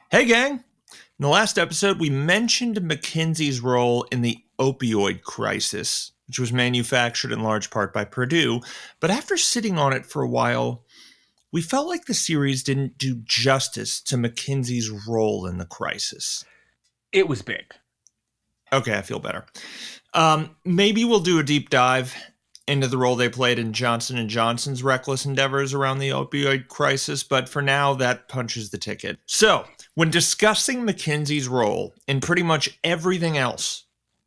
Hey, gang! In the last episode, we mentioned McKinsey's role in the opioid crisis, which was manufactured in large part by Purdue. But after sitting on it for a while, we felt like the series didn't do justice to McKinsey's role in the crisis. It was big. Okay, I feel better. Maybe we'll do a deep dive into the role they played in Johnson & Johnson's reckless endeavors around the opioid crisis, but for now, that punches the ticket. So, when discussing McKinsey's role in pretty much everything else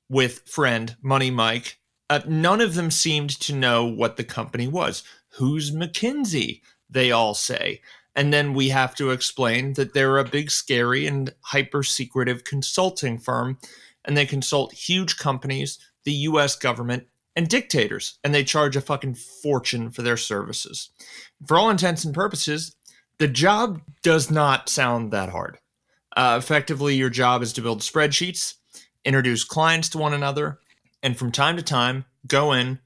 with friend Money Mike, none of them seemed to know what the company was. Who's McKinsey? They all say. And then we have to explain that they're a big, scary, and hyper-secretive consulting firm, and they consult huge companies, the US government, and dictators, and they charge a fucking fortune for their services. For all intents and purposes, the job does not sound that hard. Effectively, your job is to build spreadsheets, introduce clients to one another, and from time to time, go in,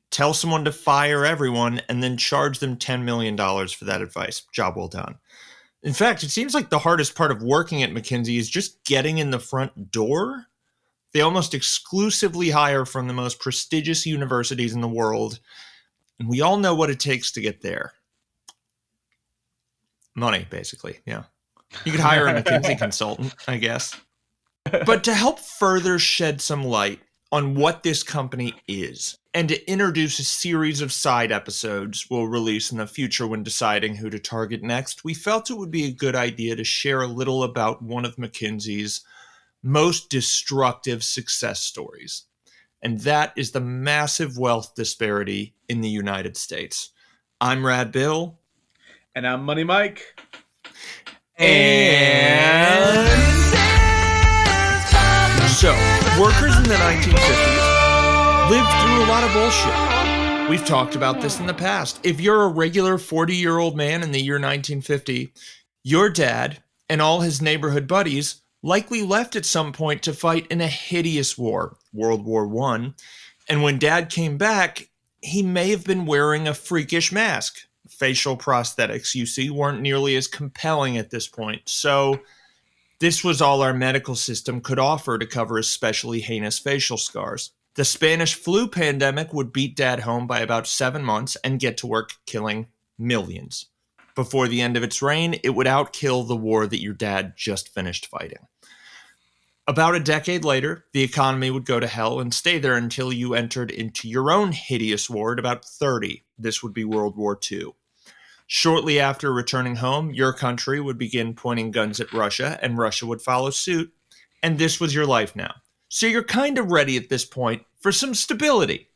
tell someone to fire everyone, and then charge them $10 million for that advice. Job well done. In fact, it seems like the hardest part of working at McKinsey is just getting in the front door. They almost exclusively hire from the most prestigious universities in the world, and we all know what it takes to get there. Money, basically, yeah. You could hire a McKinsey consultant, I guess. But to help further shed some light on what this company is, and to introduce a series of side episodes we'll release in the future when deciding who to target next, we felt it would be a good idea to share a little about one of McKinsey's most destructive success stories. And that is the massive wealth disparity in the United States. I'm Rad Bill. And I'm Money Mike. And so, workers in the 1950s lived through a lot of bullshit. We've talked about this in the past. If you're a regular 40-year-old man in the year 1950, your dad and all his neighborhood buddies likely left at some point to fight in a hideous war, World War I. And when Dad came back, he may have been wearing a freakish mask. Facial prosthetics, you see, weren't nearly as compelling at this point. So this was all our medical system could offer to cover especially heinous facial scars. The Spanish flu pandemic would beat Dad home by about 7 months and get to work killing millions. Before the end of its reign, it would outkill the war that your dad just finished fighting. About a decade later, the economy would go to hell and stay there until you entered into your own hideous war at about 30. This would be World War II. Shortly after returning home, your country would begin pointing guns at Russia, and Russia would follow suit. And this was your life now. So you're kind of ready at this point for some stability.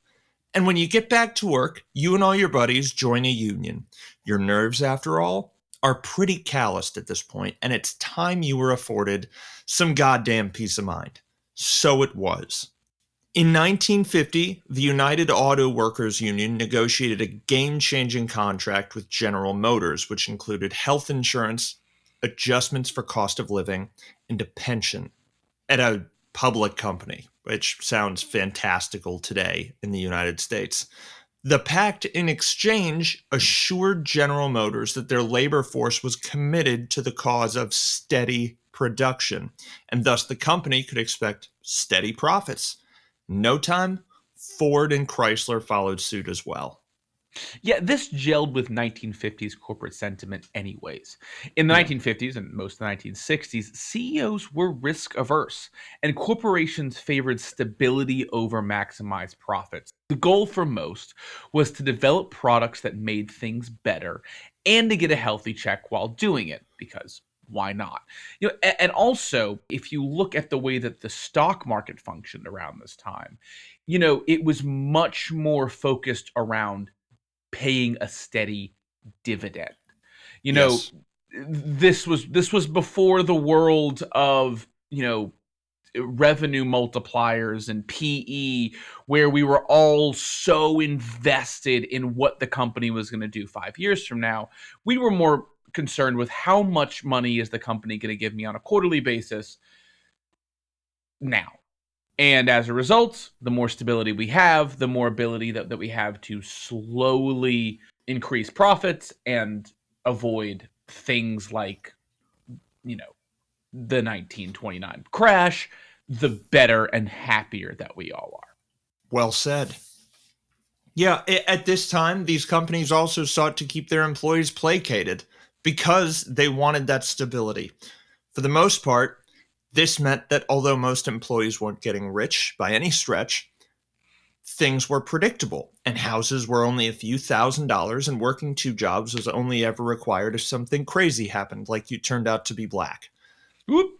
And when you get back to work, you and all your buddies join a union. Your nerves, after all, are pretty calloused at this point, and it's time you were afforded some goddamn peace of mind. So it was. In 1950, the United Auto Workers Union negotiated a game-changing contract with General Motors, which included health insurance, adjustments for cost of living, and a pension at a public company, which sounds fantastical today in the United States. The pact in exchange assured General Motors that their labor force was committed to the cause of steady production, and thus the company could expect steady profits. No time, Ford and Chrysler followed suit as well. Yeah, this gelled with 1950s corporate sentiment anyways. In the 1950s and most of the 1960s, CEOs were risk averse, and corporations favored stability over maximized profits. The goal for most was to develop products that made things better and to get a healthy check while doing it, because why not? And also, if you look at the way that the stock market functioned around this time, it was much more focused around paying a steady dividend. Yes. This was before the world of, revenue multipliers and PE, where we were all so invested in what the company was going to do 5 years from now. We were more concerned with how much money is the company going to give me on a quarterly basis now. And as a result, the more stability we have, the more ability that we have to slowly increase profits and avoid things like, the 1929 crash, the better and happier that we all are. Well said. Yeah, at this time, these companies also sought to keep their employees placated because they wanted that stability. For the most part, this meant that although most employees weren't getting rich by any stretch, things were predictable, and houses were only a few $1,000s, and working two jobs was only ever required if something crazy happened, like you turned out to be black. Whoop.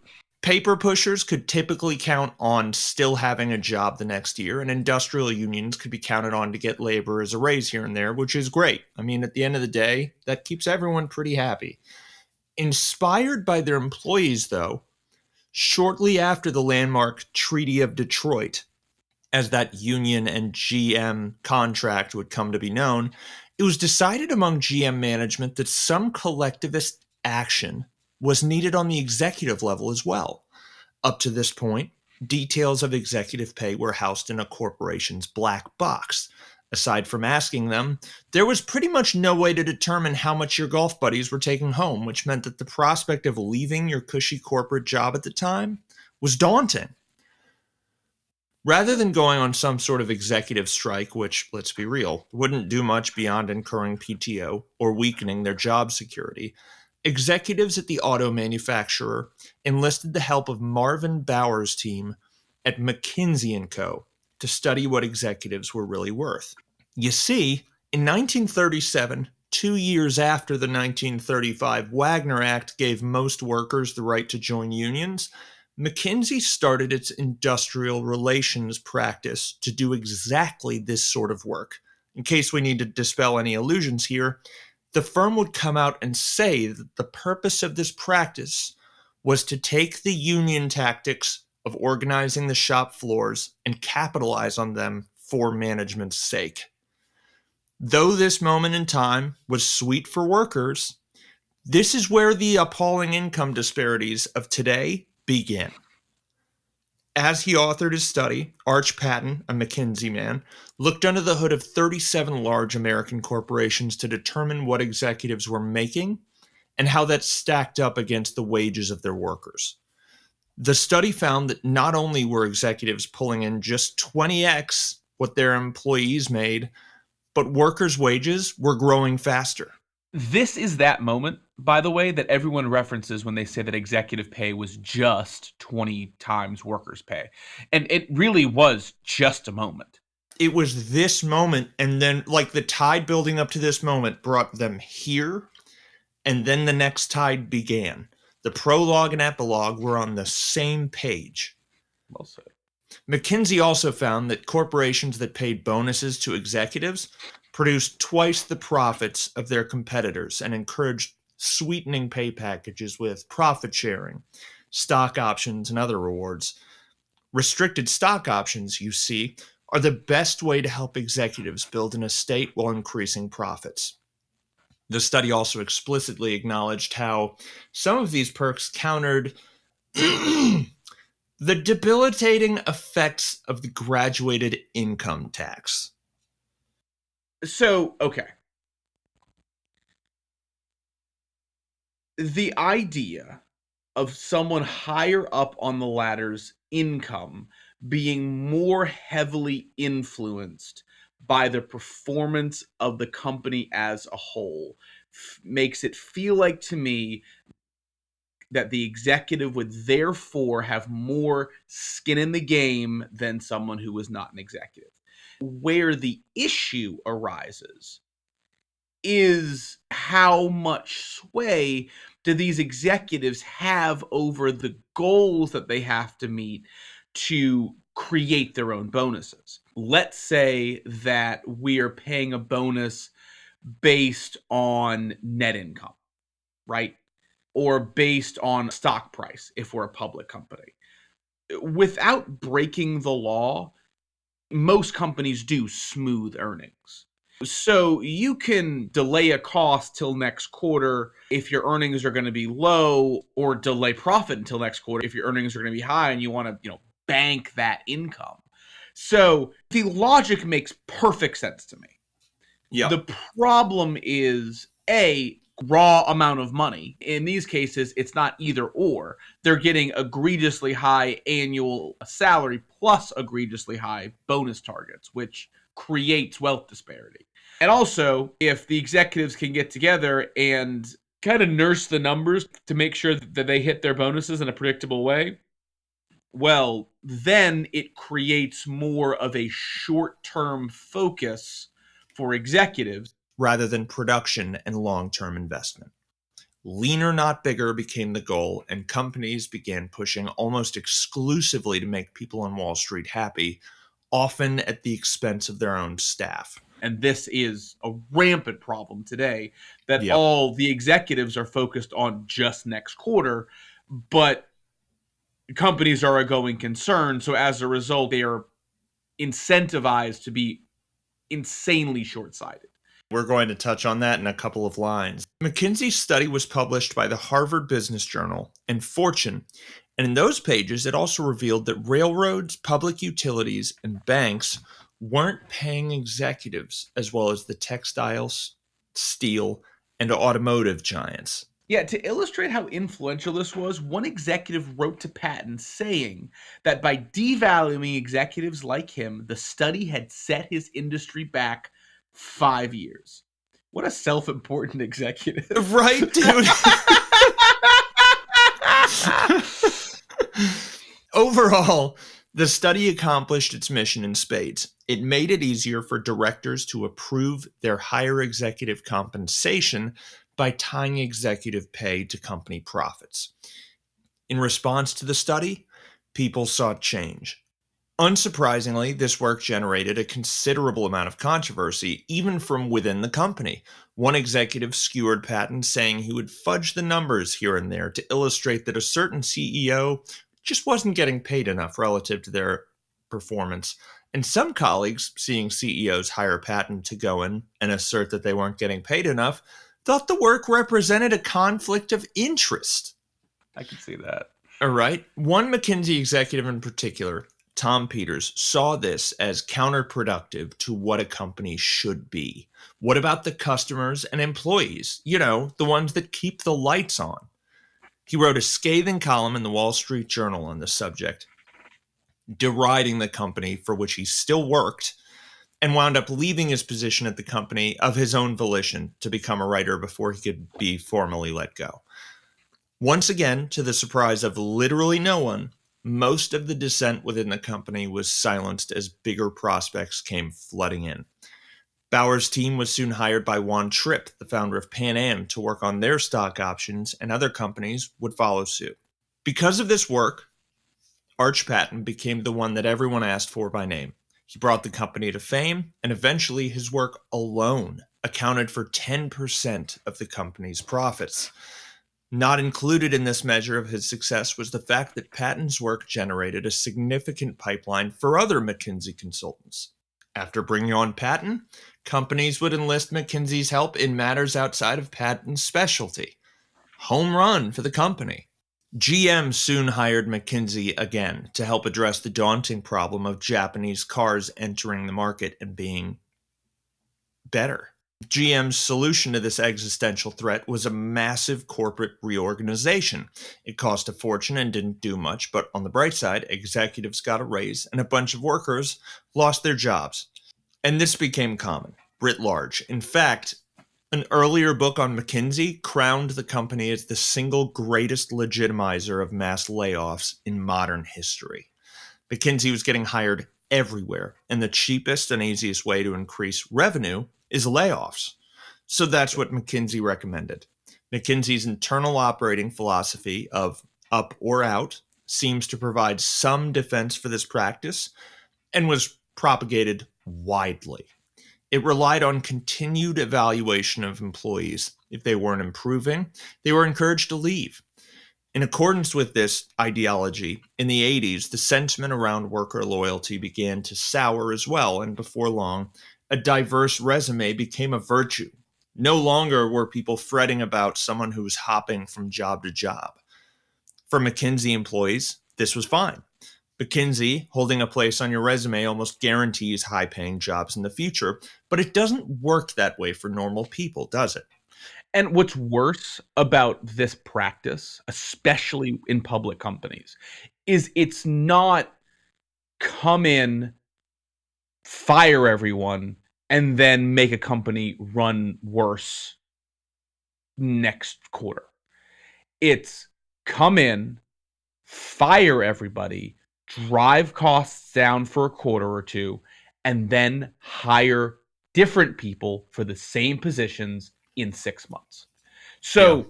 Paper pushers could typically count on still having a job the next year, and industrial unions could be counted on to get labor as a raise here and there, which is great. I mean, at the end of the day, that keeps everyone pretty happy. Inspired by their employees, though, shortly after the landmark Treaty of Detroit, as that union and GM contract would come to be known, it was decided among GM management that some collectivist action was needed on the executive level as well. Up to this point, details of executive pay were housed in a corporation's black box. Aside from asking them, there was pretty much no way to determine how much your golf buddies were taking home, which meant that the prospect of leaving your cushy corporate job at the time was daunting. Rather than going on some sort of executive strike, which, let's be real, wouldn't do much beyond incurring PTO or weakening their job security, executives at the auto manufacturer enlisted the help of Marvin Bower's team at McKinsey & Co. to study what executives were really worth. You see, in 1937, 2 years after the 1935 Wagner Act gave most workers the right to join unions, McKinsey started its industrial relations practice to do exactly this sort of work. In case we need to dispel any illusions here, the firm would come out and say that the purpose of this practice was to take the union tactics of organizing the shop floors and capitalize on them for management's sake. Though this moment in time was sweet for workers, this is where the appalling income disparities of today begin. As he authored his study, Arch Patton, a McKinsey man, looked under the hood of 37 large American corporations to determine what executives were making and how that stacked up against the wages of their workers. The study found that not only were executives pulling in just 20x what their employees made, but workers' wages were growing faster. This is that moment, by the way, that everyone references when they say that executive pay was just 20 times workers' pay. And it really was just a moment. It was this moment, and then like the tide building up to this moment brought them here, and then the next tide began. The prologue and epilogue were on the same page. Well said. McKinsey also found that corporations that paid bonuses to executives produced twice the profits of their competitors and encouraged sweetening pay packages with profit sharing, stock options, and other rewards. Restricted stock options, you see, are the best way to help executives build an estate while increasing profits. The study also explicitly acknowledged how some of these perks countered the debilitating effects of the graduated income tax. So, okay. The idea of someone higher up on the ladder's income being more heavily influenced by the performance of the company as a whole makes it feel like to me that the executive would therefore have more skin in the game than someone who was not an executive. Where the issue arises is how much sway do these executives have over the goals that they have to meet to create their own bonuses. Let's say that we are paying a bonus based on net income, right? Or based on stock price if we're a public company. Without breaking the law, most companies do smooth earnings. So you can delay a cost till next quarter if your earnings are going to be low, or delay profit until next quarter if your earnings are going to be high and you want to, bank that income. So the logic makes perfect sense to me. Yeah. The problem is, A, raw amount of money. In these cases, it's not either or. They're getting egregiously high annual salary plus egregiously high bonus targets, which creates wealth disparity. And also, if the executives can get together and kind of nurse the numbers to make sure that they hit their bonuses in a predictable way, well, then it creates more of a short-term focus for executives rather than production and long-term investment. Leaner, not bigger became the goal, and companies began pushing almost exclusively to make people on Wall Street happy, often at the expense of their own staff. And this is a rampant problem today, that all the executives are focused on just next quarter, but companies are a going concern. So as a result, they are incentivized to be insanely short-sighted. We're going to touch on that in a couple of lines. McKinsey's study was published by the Harvard Business Journal and Fortune, and in those pages, it also revealed that railroads, public utilities, and banks weren't paying executives as well as the textiles, steel, and automotive giants. Yeah, to illustrate how influential this was, one executive wrote to Patton saying that by devaluing executives like him, the study had set his industry back 5 years. What a self-important executive. Right, dude? Overall, the study accomplished its mission in spades. It made it easier for directors to approve their higher executive compensation by tying executive pay to company profits. In response to the study, people saw change. Unsurprisingly, this work generated a considerable amount of controversy, even from within the company. One executive skewered Patton, saying he would fudge the numbers here and there to illustrate that a certain CEO just wasn't getting paid enough relative to their performance. And some colleagues, seeing CEOs hire Patton to go in and assert that they weren't getting paid enough, thought the work represented a conflict of interest. I can see that. All right. One McKinsey executive in particular, Tom Peters, saw this as counterproductive to what a company should be. What about the customers and employees? You know, the ones that keep the lights on. He wrote a scathing column in the Wall Street Journal on the subject, deriding the company for which he still worked, and wound up leaving his position at the company of his own volition to become a writer before he could be formally let go. Once again, to the surprise of literally no one, most of the dissent within the company was silenced as bigger prospects came flooding in. Bauer's team was soon hired by Juan Tripp, the founder of Pan Am, to work on their stock options, and other companies would follow suit. Because of this work, Arch Patton became the one that everyone asked for by name. He brought the company to fame, and eventually his work alone accounted for 10% of the company's profits. Not included in this measure of his success was the fact that Patton's work generated a significant pipeline for other McKinsey consultants. After bringing on Patton, companies would enlist McKinsey's help in matters outside of Patton's specialty. Home run for the company. GM soon hired McKinsey again to help address the daunting problem of Japanese cars entering the market and being better. GM's solution to this existential threat was a massive corporate reorganization. It cost a fortune and didn't do much, but on the bright side, executives got a raise and a bunch of workers lost their jobs. And this became common, writ large. In fact, an earlier book on McKinsey crowned the company as the single greatest legitimizer of mass layoffs in modern history. McKinsey was getting hired everywhere, and the cheapest and easiest way to increase revenue is layoffs. So that's what McKinsey recommended. McKinsey's internal operating philosophy of up or out seems to provide some defense for this practice and was propagated widely. It relied on continued evaluation of employees. If they weren't improving, they were encouraged to leave. In accordance with this ideology, in the 80s, the sentiment around worker loyalty began to sour as well, and before long, a diverse resume became a virtue. No longer were people fretting about someone who was hopping from job to job. For McKinsey employees, this was fine. McKinsey, holding a place on your resume, almost guarantees high-paying jobs in the future, but it doesn't work that way for normal people, does it? And what's worse about this practice, especially in public companies, is it's not come in, fire everyone, and then make a company run worse next quarter. It's come in, fire everybody, drive costs down for a quarter or two, and then hire different people for the same positions in 6 months. So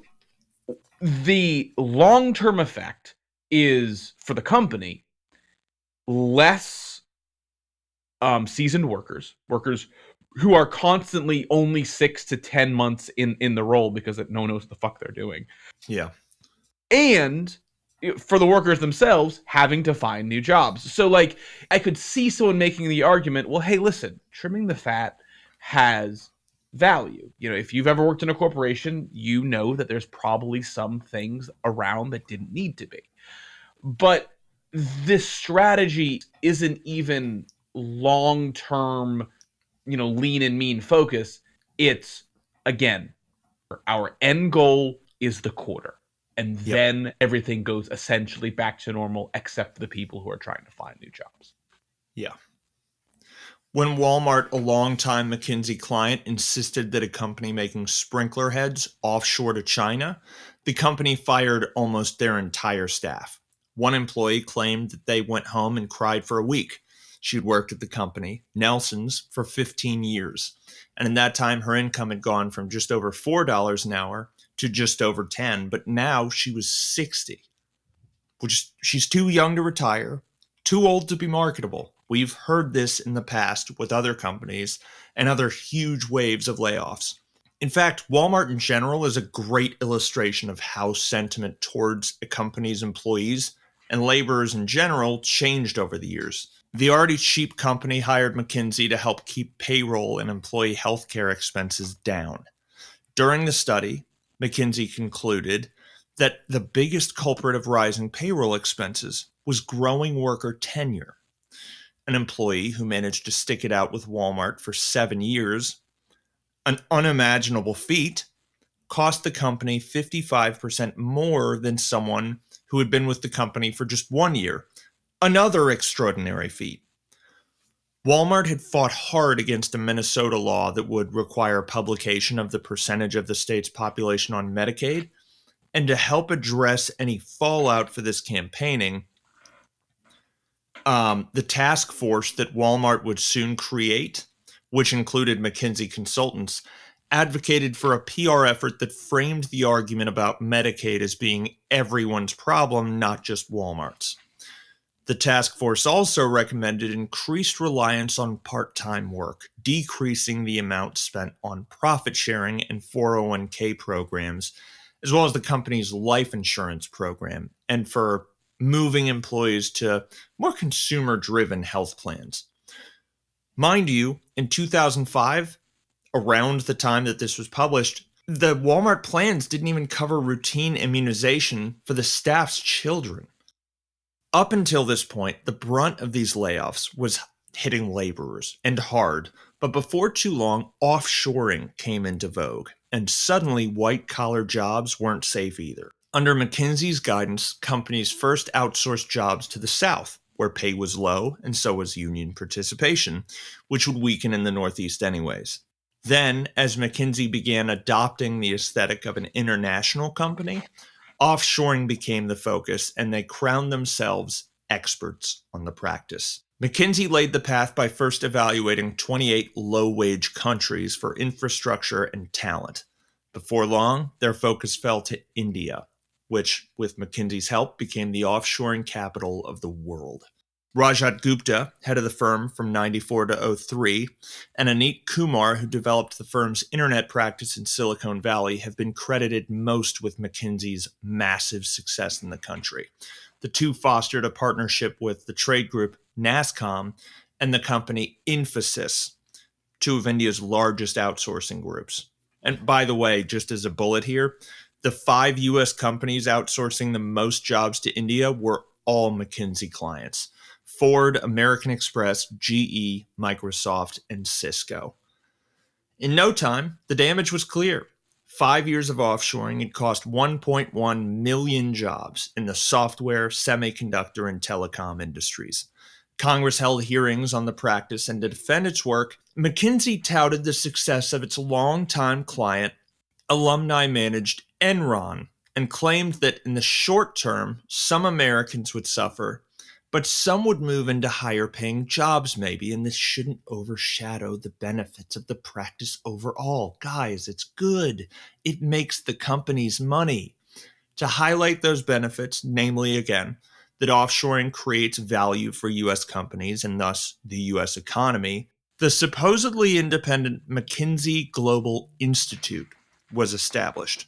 the long-term effect is, for the company, less seasoned workers who are constantly only 6 to 10 months in the role because no one knows what the fuck they're doing. Yeah. And for the workers themselves, having to find new jobs. So, like, I could see someone making the argument, well, hey, listen, trimming the fat has value. You know, if you've ever worked in a corporation, you know that there's probably some things around that didn't need to be. But this strategy isn't even long-term, lean and mean focus. It's, again, our end goal is the quarter. And then everything goes essentially back to normal, except for the people who are trying to find new jobs. Yeah. When Walmart, a longtime McKinsey client, insisted that a company making sprinkler heads offshore to China, the company fired almost their entire staff. One employee claimed that they went home and cried for a week. She'd worked at the company, Nelson's, for 15 years. And in that time, her income had gone from just over $4 an hour to just over 10, but now she was 60. She's too young to retire, too old to be marketable. We've heard this in the past with other companies and other huge waves of layoffs. In fact, Walmart in general is a great illustration of how sentiment towards a company's employees and laborers in general changed over the years. The already cheap company hired McKinsey to help keep payroll and employee healthcare expenses down. During the study, McKinsey concluded that the biggest culprit of rising payroll expenses was growing worker tenure. An employee who managed to stick it out with Walmart for 7 years, an unimaginable feat, cost the company 55% more than someone who had been with the company for just 1 year. Another extraordinary feat. Walmart had fought hard against a Minnesota law that would require publication of the percentage of the state's population on Medicaid. And to help address any fallout for this campaigning, the task force that Walmart would soon create, which included McKinsey consultants, advocated for a PR effort that framed the argument about Medicaid as being everyone's problem, not just Walmart's. The task force also recommended increased reliance on part-time work, decreasing the amount spent on profit sharing and 401k programs, as well as the company's life insurance program, and for moving employees to more consumer-driven health plans. Mind you, in 2005, around the time that this was published, the Walmart plans didn't even cover routine immunization for the staff's children. Up until this point, the brunt of these layoffs was hitting laborers, and hard, but before too long, offshoring came into vogue, and suddenly white-collar jobs weren't safe either. Under McKinsey's guidance, companies first outsourced jobs to the South, where pay was low and so was union participation, which would weaken in the Northeast anyways. Then, as McKinsey began adopting the aesthetic of an international company, offshoring became the focus, and they crowned themselves experts on the practice. McKinsey laid the path by first evaluating 28 low-wage countries for infrastructure and talent. Before long, their focus fell to India, which, with McKinsey's help, became the offshoring capital of the world. Rajat Gupta, head of the firm from 94 to 03, and Aneet Kumar, who developed the firm's internet practice in Silicon Valley, have been credited most with McKinsey's massive success in the country. The two fostered a partnership with the trade group NASSCOM and the company Infosys, two of India's largest outsourcing groups. And by the way, just as a bullet here, the 5 U.S. companies outsourcing the most jobs to India were all McKinsey clients: Ford, American Express, GE, Microsoft, and Cisco. In no time, the damage was clear. 5 years of offshoring had cost 1.1 million jobs in the software, semiconductor, and telecom industries. Congress held hearings on the practice, and to defend its work, McKinsey touted the success of its longtime client, alumni-managed Enron, and claimed that in the short term, some Americans would suffer, but some would move into higher-paying jobs maybe, and this shouldn't overshadow the benefits of the practice overall. Guys, it's good. It makes the companies money. To highlight those benefits, namely, again, that offshoring creates value for U.S. companies and thus the U.S. economy, the supposedly independent McKinsey Global Institute was established.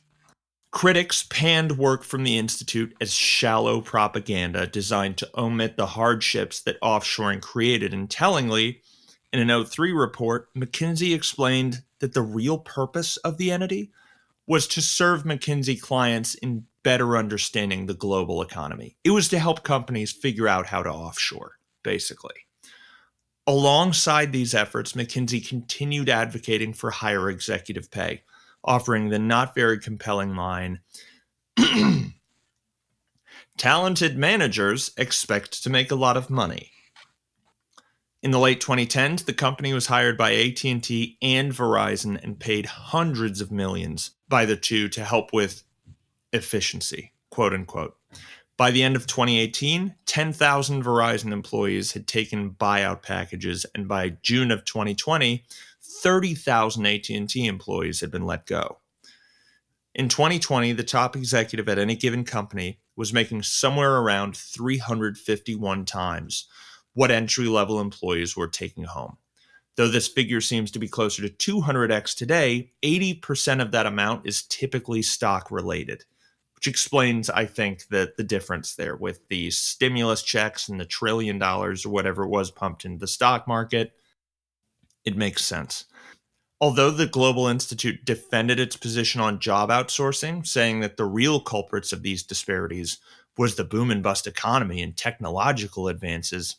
Critics panned work from the Institute as shallow propaganda designed to omit the hardships that offshoring created, and tellingly, in an '03 report, McKinsey explained that the real purpose of the entity was to serve McKinsey clients in better understanding the global economy. It was to help companies figure out how to offshore, basically. Alongside these efforts, McKinsey continued advocating for higher executive pay, offering the not very compelling line, talented managers expect to make a lot of money. In the late 2010s, the company was hired by AT&T and Verizon and paid hundreds of millions by the two to help with efficiency, quote unquote. By the end of 2018, 10,000 Verizon employees had taken buyout packages, and by June of 2020, 30,000 AT&T employees had been let go. In 2020, the top executive at any given company was making somewhere around 351 times what entry-level employees were taking home. Though this figure seems to be closer to 200x today, 80% of that amount is typically stock-related, which explains, I think, the difference there with the stimulus checks and the $1 trillion or whatever it was pumped into the stock market. It makes sense. Although the Global Institute defended its position on job outsourcing, saying that the real culprits of these disparities was the boom and bust economy and technological advances,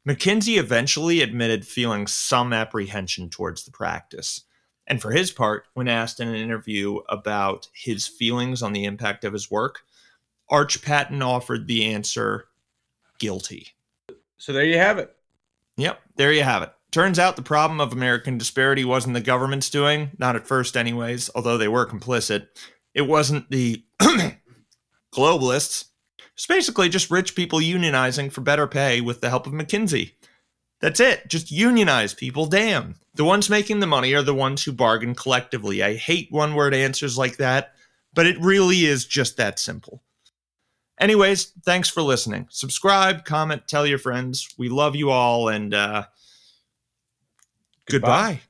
McKinsey eventually admitted feeling some apprehension towards the practice. And for his part, when asked in an interview about his feelings on the impact of his work, Arch Patton offered the answer, guilty. So there you have it. Yep, there you have it. Turns out the problem of American disparity wasn't the government's doing, not at first anyways, although they were complicit. It wasn't the globalists. It's basically just rich people unionizing for better pay with the help of McKinsey. That's it. Just unionize, people. Damn. The ones making the money are the ones who bargain collectively. I hate one-word answers like that, but it really is just that simple. Anyways, thanks for listening. Subscribe, comment, tell your friends. We love you all, and goodbye.